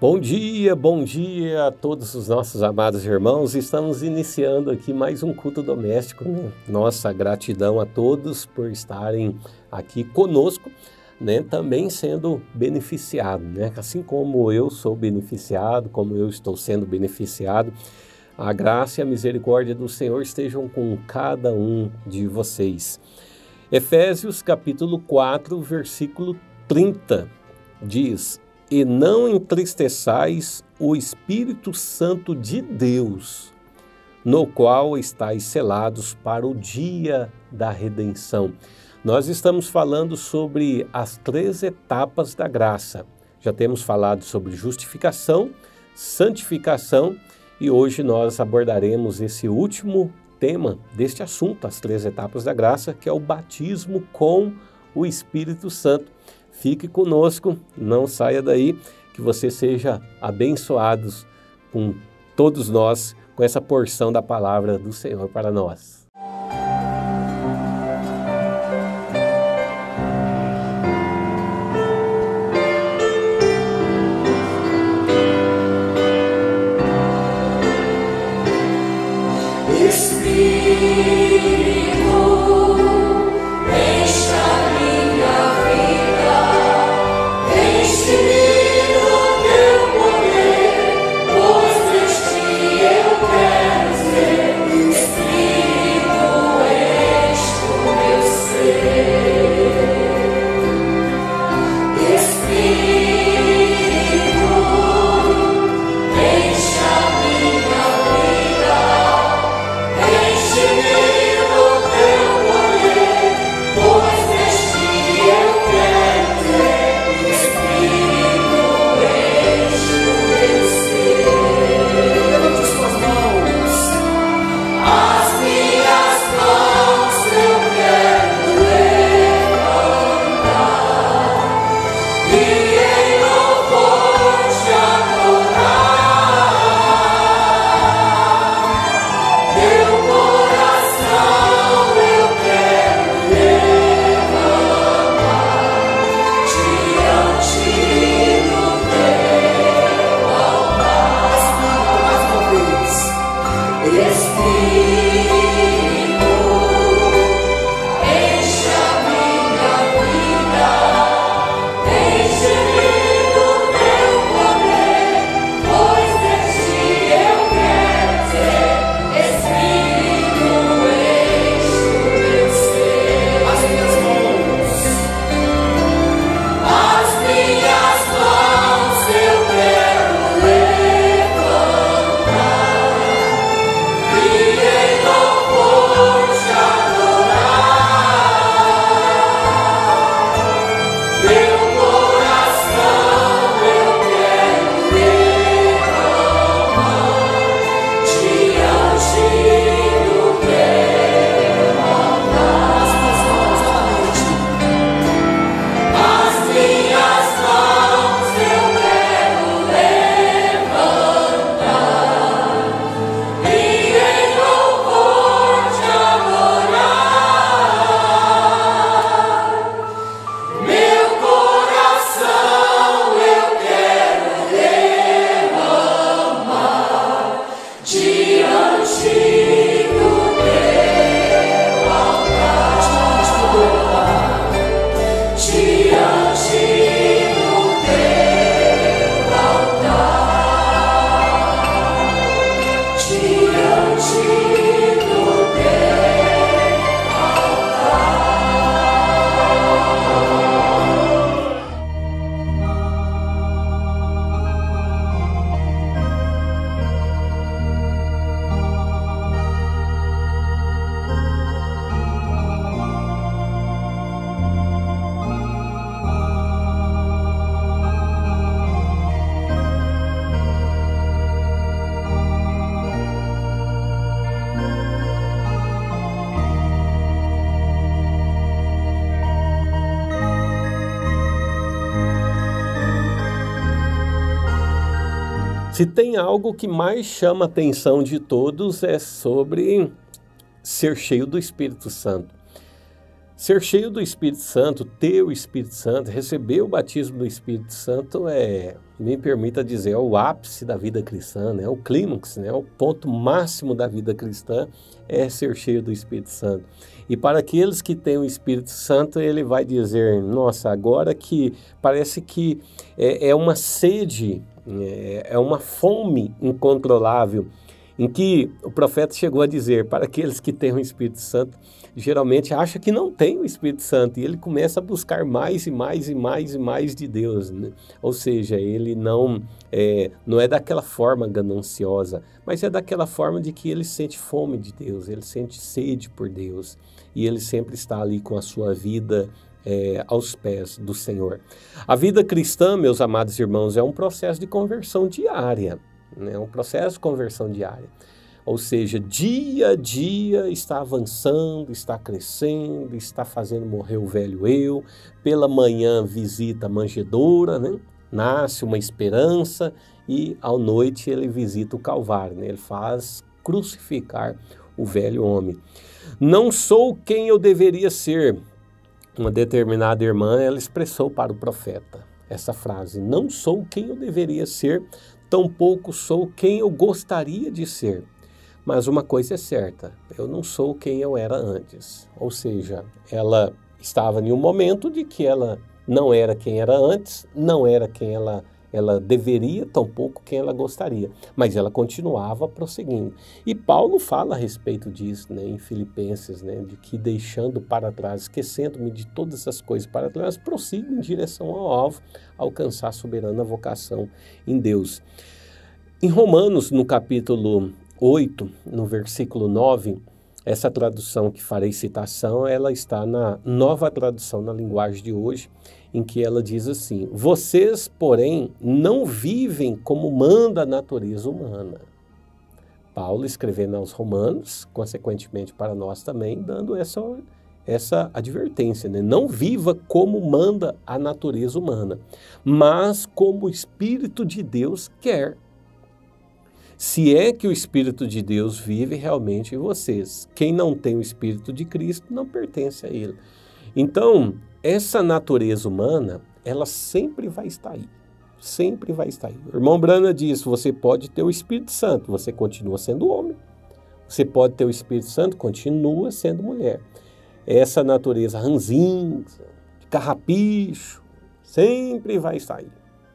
Bom dia a todos os nossos amados irmãos. Estamos iniciando aqui mais um culto doméstico, né? Nossa gratidão a todos por estarem aqui conosco, né? Também sendo beneficiado, né? Assim como eu sou beneficiado, como eu estou sendo beneficiado, a graça e a misericórdia do Senhor estejam com cada um de vocês. Efésios capítulo 4, versículo 30 diz: "E não entristeçais o Espírito Santo de Deus, no qual estáis selados para o dia da redenção." Nós estamos falando sobre as 3 etapas da graça. Já temos falado sobre justificação, santificação e hoje nós abordaremos esse último tema deste assunto, as 3 etapas da graça, que é o batismo com o Espírito Santo. Fique conosco, não saia daí, que você seja abençoado com todos nós, com essa porção da palavra do Senhor para nós. Se tem algo que mais chama a atenção de todos é sobre ser cheio do Espírito Santo. Ser cheio do Espírito Santo, ter o Espírito Santo, receber o batismo do Espírito Santo me permita dizer, é o ápice da vida cristã, né? O clímax, né? O ponto máximo da vida cristã é ser cheio do Espírito Santo. E para aqueles que têm o Espírito Santo, ele vai dizer, nossa, agora que parece que é uma sede, é uma fome incontrolável, em que o profeta chegou a dizer, para aqueles que têm o Espírito Santo, geralmente acha que não tem o Espírito Santo, e ele começa a buscar mais e mais e mais e mais de Deus, né? Ou seja, ele não é daquela forma gananciosa, mas é daquela forma de que ele sente fome de Deus, ele sente sede por Deus, e ele sempre está ali com a sua vida aos pés do Senhor. A vida cristã, meus amados irmãos, é um processo de conversão diária, né? É um processo de conversão diária. Ou seja, dia a dia está avançando, está crescendo, está fazendo morrer o velho eu. Pela manhã visita a manjedoura, né? Nasce uma esperança e à noite ele visita o Calvário, né? Ele faz crucificar o velho homem. Não sou quem eu deveria ser. Uma determinada irmã, ela expressou para o profeta essa frase, não sou quem eu deveria ser, tampouco sou quem eu gostaria de ser. Mas uma coisa é certa, eu não sou quem eu era antes. Ou seja, ela estava em um momento de que ela não era quem era antes, não era quem ela deveria, tampouco quem ela gostaria. Mas ela continuava prosseguindo. E Paulo fala a respeito disso, né, em Filipenses, né, de que deixando para trás, esquecendo-me de todas as coisas para trás, prossigo em direção ao alvo, alcançar a soberana vocação em Deus. Em Romanos, no capítulo 8, no versículo 9, essa tradução que farei citação, ela está na Nova Tradução na linguagem de hoje, em que ela diz assim, vocês, porém, não vivem como manda a natureza humana. Paulo escrevendo aos Romanos, consequentemente para nós também, dando essa advertência, né? Não viva como manda a natureza humana, mas como o Espírito de Deus quer. Se é que o Espírito de Deus vive realmente em vocês. Quem não tem o Espírito de Cristo não pertence a Ele. Então, essa natureza humana, ela sempre vai estar aí. Sempre vai estar aí. O irmão Brana diz, você pode ter o Espírito Santo, você continua sendo homem. Você pode ter o Espírito Santo, continua sendo mulher. Essa natureza ranzinza, carrapicho, sempre vai estar aí.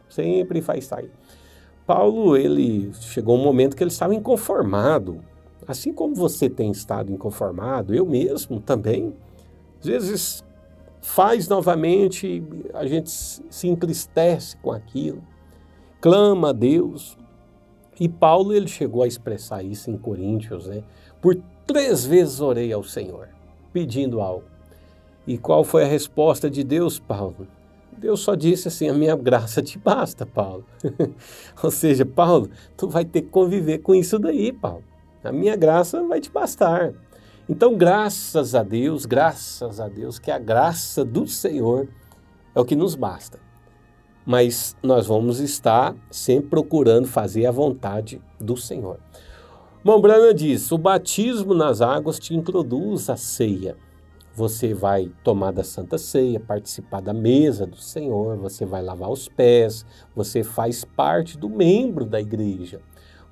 Sempre vai estar aí. Paulo, ele chegou um momento que ele estava inconformado. Assim como você tem estado inconformado, eu mesmo também. Às vezes faz novamente, a gente se entristece com aquilo, clama a Deus. E Paulo, ele chegou a expressar isso em Coríntios, né? Por 3 vezes orei ao Senhor, pedindo algo. E qual foi a resposta de Deus, Paulo? Deus só disse assim, a minha graça te basta, Paulo. Ou seja, Paulo, tu vai ter que conviver com isso daí, Paulo. A minha graça vai te bastar. Então, graças a Deus, que a graça do Senhor é o que nos basta. Mas nós vamos estar sempre procurando fazer a vontade do Senhor. Mombrana diz, o batismo nas águas te introduz à ceia. Você vai tomar da Santa Ceia, participar da mesa do Senhor, você vai lavar os pés, você faz parte do membro da igreja.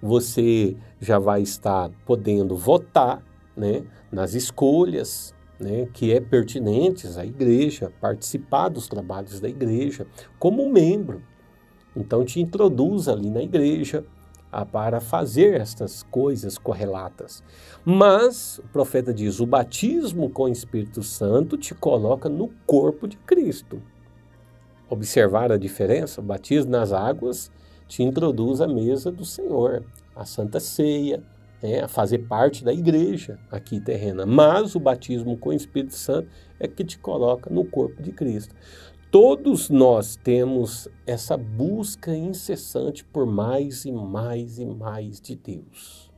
Você já vai estar podendo votar, né, nas escolhas, né, que é pertinentes à igreja, participar dos trabalhos da igreja como membro. Então te introduz ali na igreja para fazer estas coisas correlatas. Mas, o profeta diz, o batismo com o Espírito Santo te coloca no corpo de Cristo. Observar a diferença? O batismo nas águas te introduz à mesa do Senhor, à Santa Ceia, a fazer parte da igreja aqui terrena. Mas o batismo com o Espírito Santo é que te coloca no corpo de Cristo. Todos nós temos essa busca incessante por mais e mais e mais de Deus.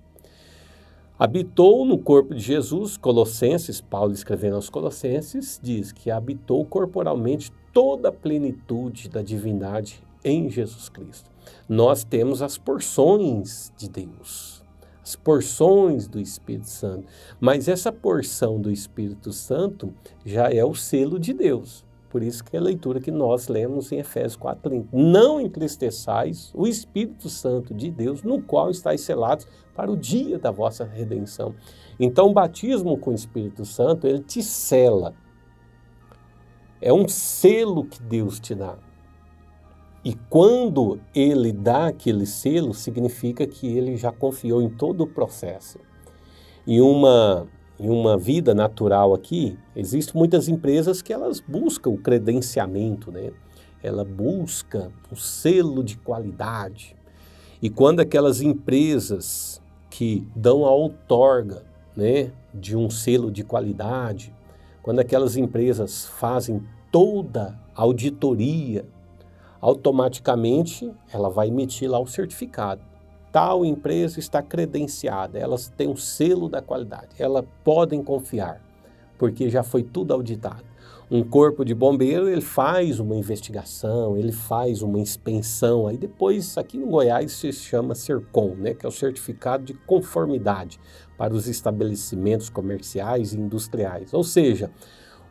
Habitou no corpo de Jesus, Colossenses, Paulo escrevendo aos Colossenses, diz que habitou corporalmente toda a plenitude da divindade em Jesus Cristo. Nós temos as porções de Deus. as porções do Espírito Santo. Mas essa porção do Espírito Santo já é o selo de Deus. Por isso que é a leitura que nós lemos em Efésios 4:30. Não entristeçais o Espírito Santo de Deus, no qual estáis selados para o dia da vossa redenção. Então, o batismo com o Espírito Santo, ele te sela. É um selo que Deus te dá. E quando ele dá aquele selo, significa que ele já confiou em todo o processo. Em uma vida natural aqui, existem muitas empresas que elas buscam o credenciamento, né? Ela busca o selo de qualidade. E quando aquelas empresas que dão a outorga, né, de um selo de qualidade, quando aquelas empresas fazem toda a auditoria, automaticamente ela vai emitir lá o certificado. Tal empresa está credenciada, elas têm um selo da qualidade, elas podem confiar, porque já foi tudo auditado. Um corpo de bombeiro, ele faz uma investigação, ele faz uma inspeção, aí depois aqui no Goiás se chama CERCOM, né, que é o certificado de conformidade para os estabelecimentos comerciais e industriais. Ou seja,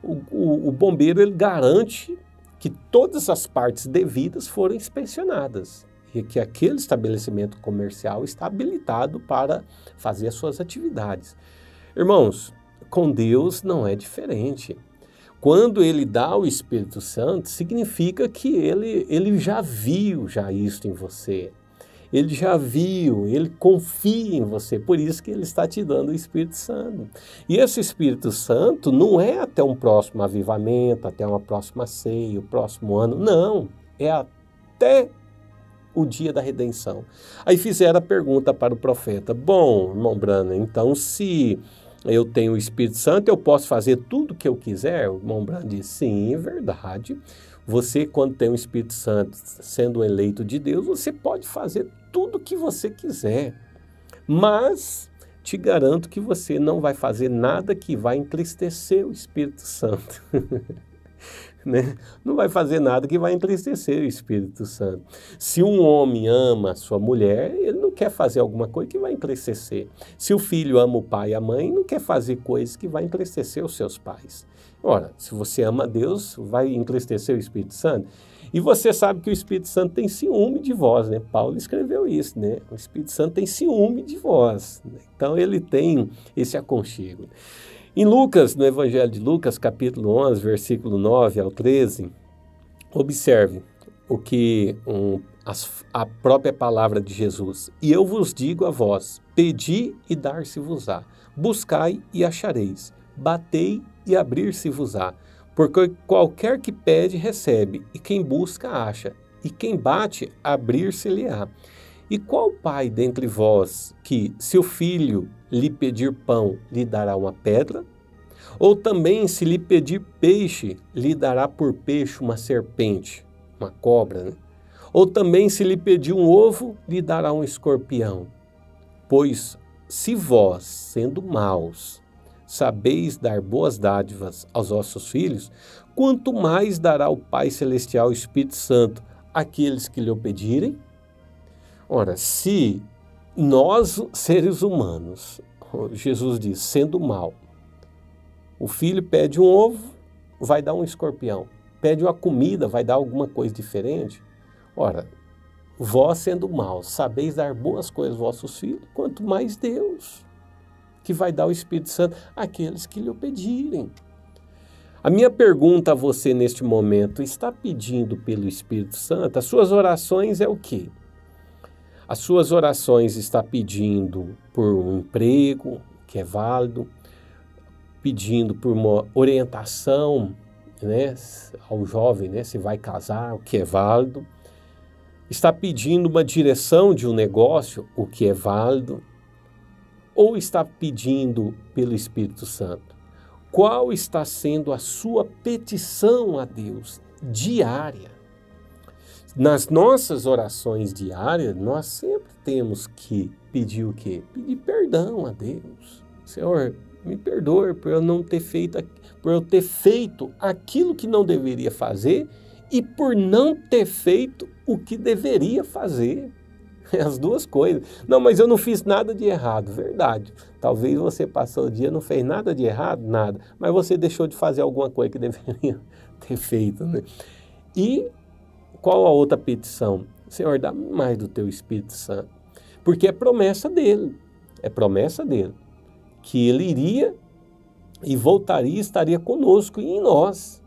o bombeiro ele garante que todas as partes devidas foram inspecionadas e que aquele estabelecimento comercial está habilitado para fazer as suas atividades. Irmãos, com Deus não é diferente. Quando ele dá o Espírito Santo, significa que ele já viu isso em você. Ele já viu, ele confia em você, por isso que ele está te dando o Espírito Santo. E esse Espírito Santo não é até um próximo avivamento, até uma próxima ceia, o próximo ano, não. É até o dia da redenção. Aí fizeram a pergunta para o profeta: bom, irmão Branham, então se eu tenho o Espírito Santo, eu posso fazer tudo o que eu quiser? O irmão Branham disse: sim, é verdade. Você, quando tem o Espírito Santo, sendo eleito de Deus, você pode fazer tudo o que você quiser. Mas te garanto que você não vai fazer nada que vai entristecer o Espírito Santo. Né? Não vai fazer nada que vai entristecer o Espírito Santo. Se um homem ama a sua mulher, ele não quer fazer alguma coisa que vai entristecer. Se o filho ama o pai e a mãe, não quer fazer coisas que vai entristecer os seus pais. Ora, se você ama a Deus, vai entristecer o Espírito Santo? E você sabe que o Espírito Santo tem ciúme de vós, né? Paulo escreveu isso, né? O Espírito Santo tem ciúme de vós, né? Então ele tem esse aconchego. Em Lucas, no Evangelho de Lucas, capítulo 11, versículo 9 ao 13, observe o que a própria palavra de Jesus: e eu vos digo a vós, pedi e dar-se-vos-á, buscai e achareis, batei e abrir-se-vos-á, porque qualquer que pede recebe, e quem busca acha, e quem bate abrir-se-lhe-á. E qual pai dentre vós que, se o filho lhe pedir pão, lhe dará uma pedra? Ou também, se lhe pedir peixe, lhe dará por peixe uma serpente, uma cobra, né? Ou também, se lhe pedir um ovo, lhe dará um escorpião? Pois, se vós, sendo maus, sabeis dar boas dádivas aos vossos filhos, quanto mais dará o Pai Celestial o Espírito Santo àqueles que lhe o pedirem? Ora, se nós, seres humanos, Jesus diz, sendo mau, o filho pede um ovo, vai dar um escorpião. Pede uma comida, vai dar alguma coisa diferente. Ora, vós sendo maus, sabeis dar boas coisas aos vossos filhos, quanto mais Deus, que vai dar o Espírito Santo àqueles que lhe o pedirem. A minha pergunta a você neste momento: está pedindo pelo Espírito Santo? As suas orações é o quê? As suas orações está pedindo por um emprego, que é válido, pedindo por uma orientação, né, ao jovem, né, se vai casar, o que é válido. Está pedindo uma direção de um negócio, o que é válido. Ou está pedindo pelo Espírito Santo? Qual está sendo a sua petição a Deus diária? Nas nossas orações diárias, nós sempre temos que pedir o quê? Pedir perdão a Deus. Senhor, me perdoe por eu não ter feito, por eu ter feito aquilo que não deveria fazer e por não ter feito o que deveria fazer. É as duas coisas. Não, mas eu não fiz nada de errado. Verdade. Talvez você passou o dia, não fez nada de errado, nada. Mas você deixou de fazer alguma coisa que deveria ter feito, né? E qual a outra petição? Senhor, dá mais do teu Espírito Santo. Porque é promessa dele. É promessa dele. Que ele iria e voltaria e estaria conosco e em nós.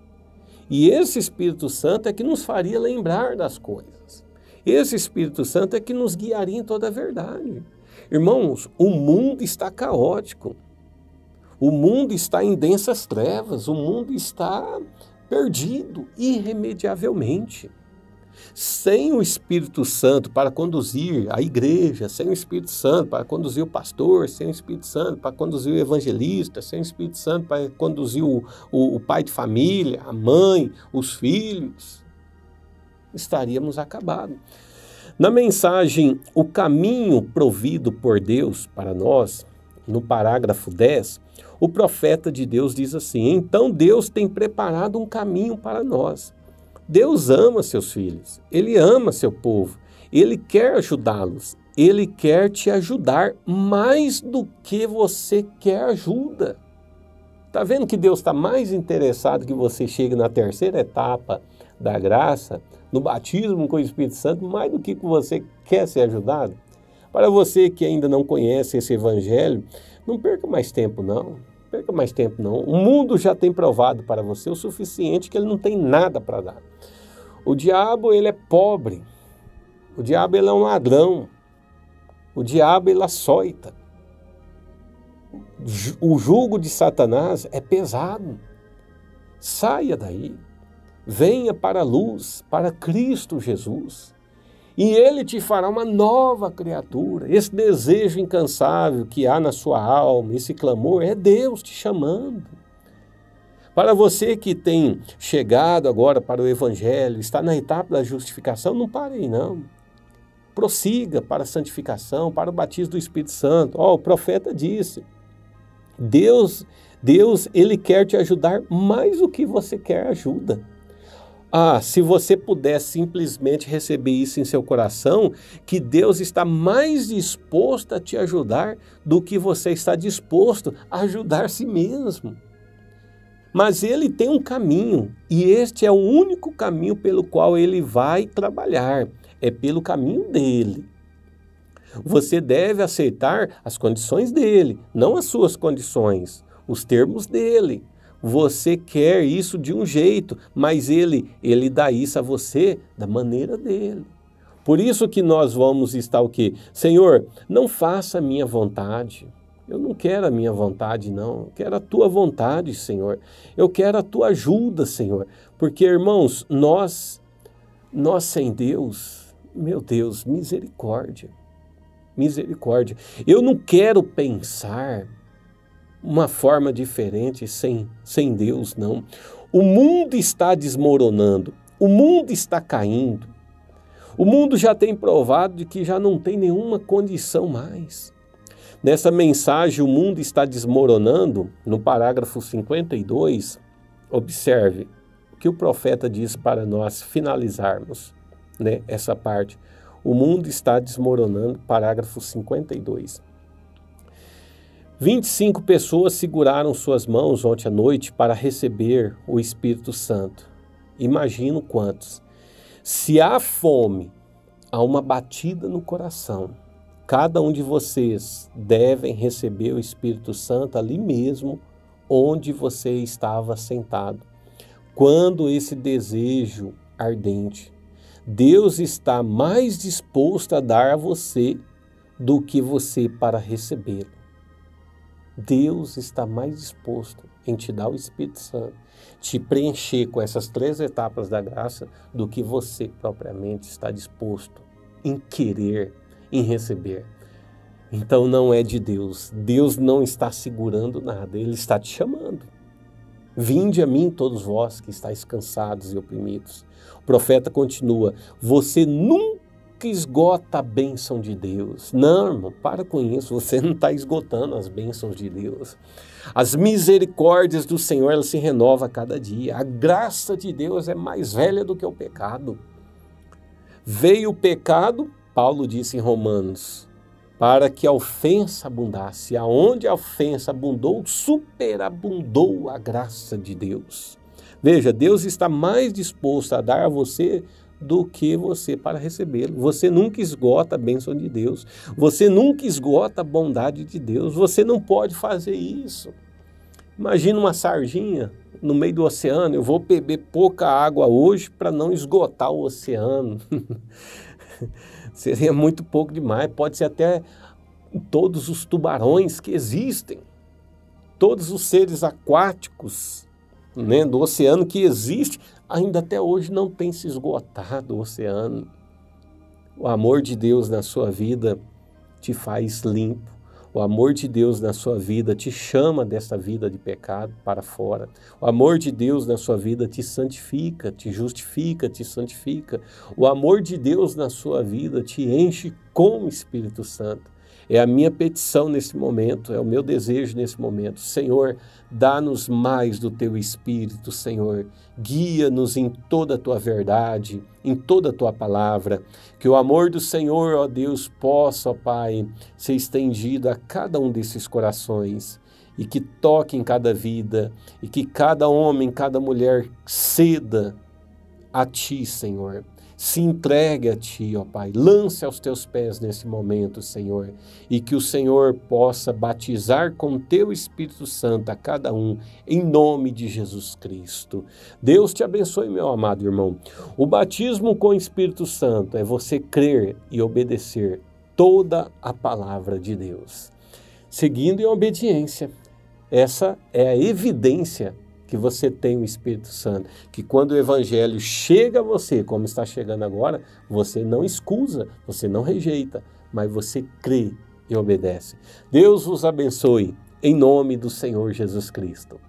E esse Espírito Santo é que nos faria lembrar das coisas. Esse Espírito Santo é que nos guiaria em toda a verdade. Irmãos, o mundo está caótico. O mundo está em densas trevas. O mundo está perdido irremediavelmente. Sem o Espírito Santo para conduzir a igreja, sem o Espírito Santo para conduzir o pastor, sem o Espírito Santo para conduzir o evangelista, sem o Espírito Santo para conduzir o pai de família, a mãe, os filhos, estaríamos acabados. Na mensagem O Caminho Provido por Deus para Nós, no parágrafo 10, o profeta de Deus diz assim: então Deus tem preparado um caminho para nós. Deus ama seus filhos, Ele ama seu povo, Ele quer ajudá-los, Ele quer te ajudar mais do que você quer ajuda. Está vendo que Deus está mais interessado que você chegue na terceira etapa da graça, no batismo com o Espírito Santo, mais do que você quer ser ajudado? Para você que ainda não conhece esse evangelho, não perca mais tempo não. Perca mais tempo não. O mundo já tem provado para você o suficiente que ele não tem nada para dar. O diabo, ele é pobre. O diabo, ele é um ladrão. O diabo, ele açoita. O jugo de Satanás é pesado. Saia daí. Venha para a luz, para Cristo Jesus. E Ele te fará uma nova criatura. Esse desejo incansável que há na sua alma, esse clamor, é Deus te chamando. Para você que tem chegado agora para o Evangelho, está na etapa da justificação, não pare aí não. Prossiga para a santificação, para o batismo do Espírito Santo. O profeta disse, Deus, Ele quer te ajudar mais do que você quer ajuda. Se você puder simplesmente receber isso em seu coração, que Deus está mais disposto a te ajudar do que você está disposto a ajudar si mesmo. Mas Ele tem um caminho, e este é o único caminho pelo qual Ele vai trabalhar, é pelo caminho dEle. Você deve aceitar as condições dEle, não as suas condições, os termos dEle. Você quer isso de um jeito, mas ele dá isso a você da maneira dele. Por isso que nós vamos estar o quê? Senhor, não faça a minha vontade. Eu não quero a minha vontade, não. Eu quero a tua vontade, Senhor. Eu quero a tua ajuda, Senhor. Porque, irmãos, nós sem Deus, meu Deus, misericórdia. Misericórdia. Eu não quero pensar uma forma diferente sem Deus, não. O mundo está desmoronando, o mundo está caindo. O mundo já tem provado de que já não tem nenhuma condição mais. Nessa mensagem, o mundo está desmoronando, no parágrafo 52, observe o que o profeta diz para nós finalizarmos, né, essa parte. O mundo está desmoronando, parágrafo 52. 25 pessoas seguraram suas mãos ontem à noite para receber o Espírito Santo. Imagino quantos. Se há fome, há uma batida no coração. Cada um de vocês devem receber o Espírito Santo ali mesmo, onde você estava sentado. Quando esse desejo ardente, Deus está mais disposto a dar a você do que você para recebê-lo. Deus está mais disposto em te dar o Espírito Santo, te preencher com essas 3 etapas da graça, do que você propriamente está disposto em querer, em receber. Então não é de Deus. Deus não está segurando nada, Ele está te chamando. Vinde a mim todos vós que estáis cansados e oprimidos. O profeta continua, você nunca esgota a bênção de Deus. Não, irmão, para com isso, você não está esgotando as bênçãos de Deus. As misericórdias do Senhor, elas se renovam a cada dia. A graça de Deus é mais velha do que o pecado. Veio o pecado, Paulo disse em Romanos, para que a ofensa abundasse, aonde a ofensa abundou, superabundou a graça de Deus. Veja, Deus está mais disposto a dar a você do que você para recebê-lo. Você nunca esgota a bênção de Deus, você nunca esgota a bondade de Deus, você não pode fazer isso. Imagina uma sardinha no meio do oceano, eu vou beber pouca água hoje para não esgotar o oceano. Seria muito pouco demais, pode ser até todos os tubarões que existem, todos os seres aquáticos, né, do oceano que existe, ainda até hoje não tem se esgotado o oceano. O amor de Deus na sua vida te faz limpo. O amor de Deus na sua vida te chama dessa vida de pecado para fora. O amor de Deus na sua vida te santifica, te justifica, te santifica. O amor de Deus na sua vida te enche com o Espírito Santo. É a minha petição nesse momento, é o meu desejo nesse momento. Senhor, dá-nos mais do Teu Espírito, Senhor. Guia-nos em toda a Tua verdade, em toda a Tua palavra. Que o amor do Senhor, ó Deus, possa, ó Pai, ser estendido a cada um desses corações. E que toque em cada vida, e que cada homem, cada mulher ceda a Ti, Senhor. Se entregue a Ti, ó Pai, lance aos Teus pés nesse momento, Senhor, e que o Senhor possa batizar com Teu Espírito Santo a cada um, em nome de Jesus Cristo. Deus te abençoe, meu amado irmão. O batismo com o Espírito Santo é você crer e obedecer toda a palavra de Deus, seguindo em obediência. Essa é a evidência que você tem o Espírito Santo, que quando o Evangelho chega a você, como está chegando agora, você não excusa, você não rejeita, mas você crê e obedece. Deus vos abençoe, em nome do Senhor Jesus Cristo.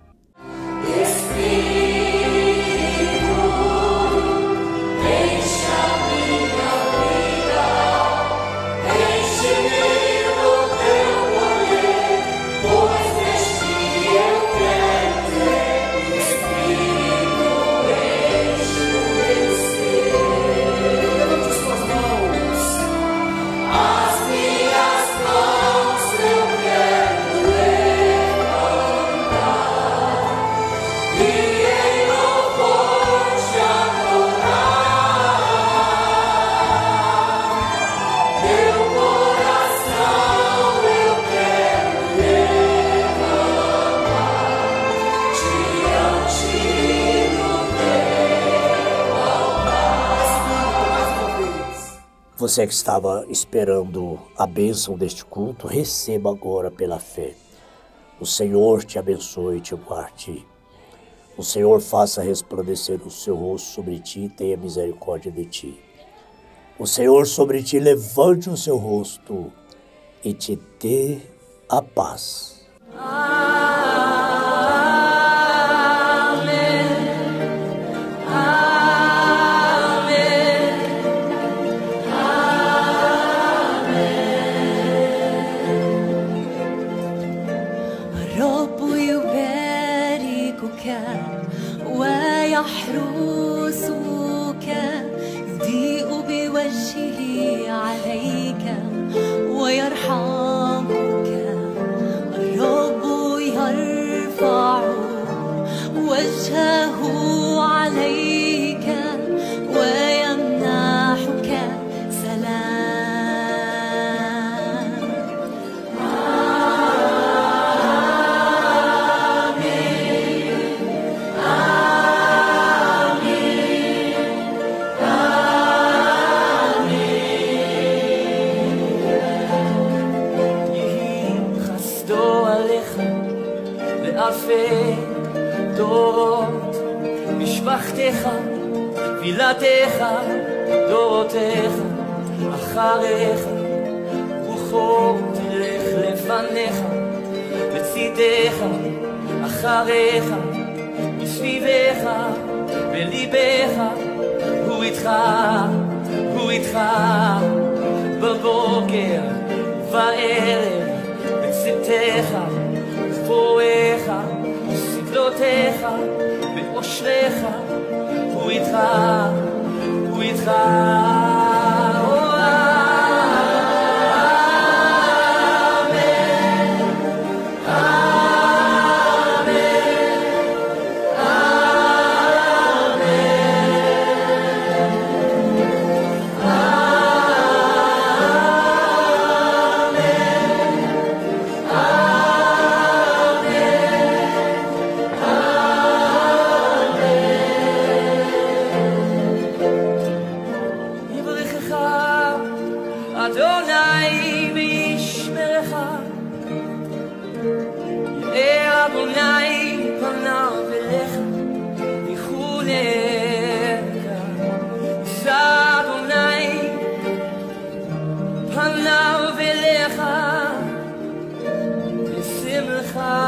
Você que estava esperando a bênção deste culto, receba agora pela fé. O Senhor te abençoe e te guarde. O Senhor faça resplandecer o seu rosto sobre ti e tenha misericórdia de ti. O Senhor sobre ti levante o seu rosto e te dê a paz. ويحرسك يضيء بوجهه عليك ويرحمك الرب يرفع وجهه عليك ويمنحك سلام. דורות, משפחתך, תפילתך, דורותיך, אחריך, רוחו תלך לפניך, בצדך, אחריך, מסביבך, בליבך, הוא איתך, הוא איתך, בבוקר ובערב, בצאתך, ובואך, סבלותיך, באושרך, הוא איתך, הוא איתך. Lecha